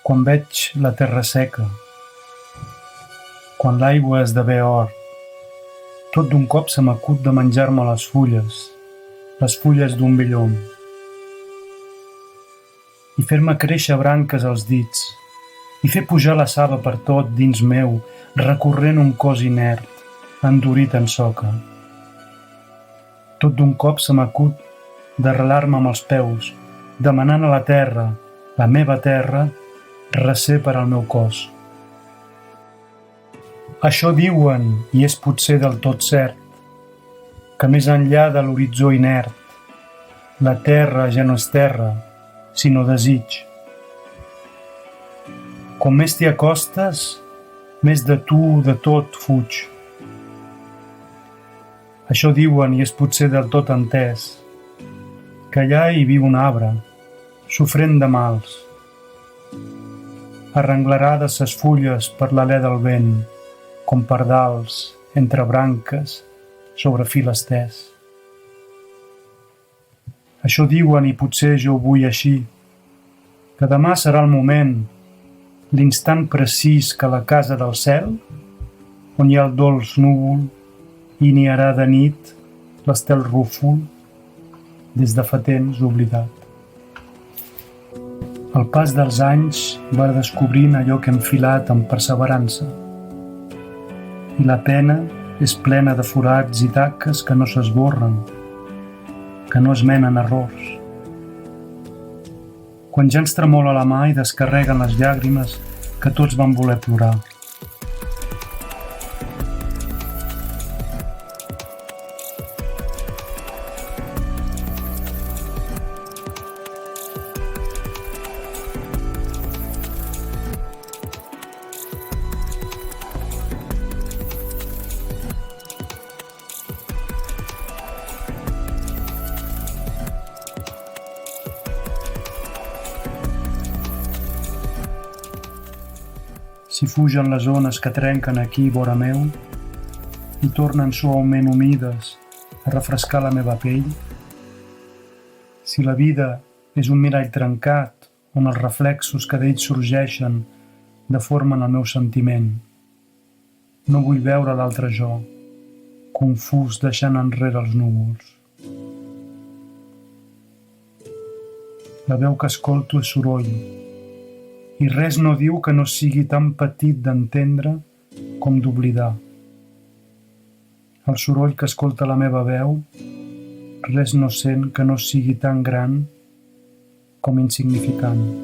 Quan veig la terra seca, quan l'aigua esdevé or, tot d'un cop se m'acut de menjar-me les fulles d'un vellom, i fer-me créixer branques als dits, i fer pujar la saba per tot dins meu, recorrent un cos inert, endurit en soca. Tot d'un cop se m'acut d'arrelar-me amb els peus, demanant a la terra, la meva terra, recer per al meu cos. Això diuen, i és potser del tot cert, que més enllà de l'horitzó inert, la terra ja no és terra, sinó desig. Com més t'hi acostes, més de tu, de tot, fuig. Això diuen, i és potser del tot entès, que allà hi viu un arbre, sofrent de mals. Arrenglerades ses fulles per l'alè del vent, com pardals, entre branques, sobre fil estès. Això diuen, i potser jo ho vull així, que demà serà el moment, l'instant precís que la casa del cel, on hi ha el dolç núvol, i n'hi harà de nit l'estel rúfol, des de fa temps oblidat. El pas dels anys va descobrint allò que hem filat amb perseverança, i la pena és plena de forats i taques que no s'esborren, que no es menen errors. Quan ja ens tremola la mà i descarreguen les llàgrimes que tots vam voler plorar. Si fugen les ones que trenquen aquí vora meu i tornen suaument humides a refrescar la meva pell, si la vida és un mirall trencat on els reflexos que d'ell sorgeixen deformen el meu sentiment, no vull veure l'altre jo, confús deixant enrere els núvols. La veu que escolto és soroll, i res no diu que no sigui tan petit d'entendre com d'oblidar. El soroll que escolta la meva veu, res no sent que no sigui tan gran com insignificant.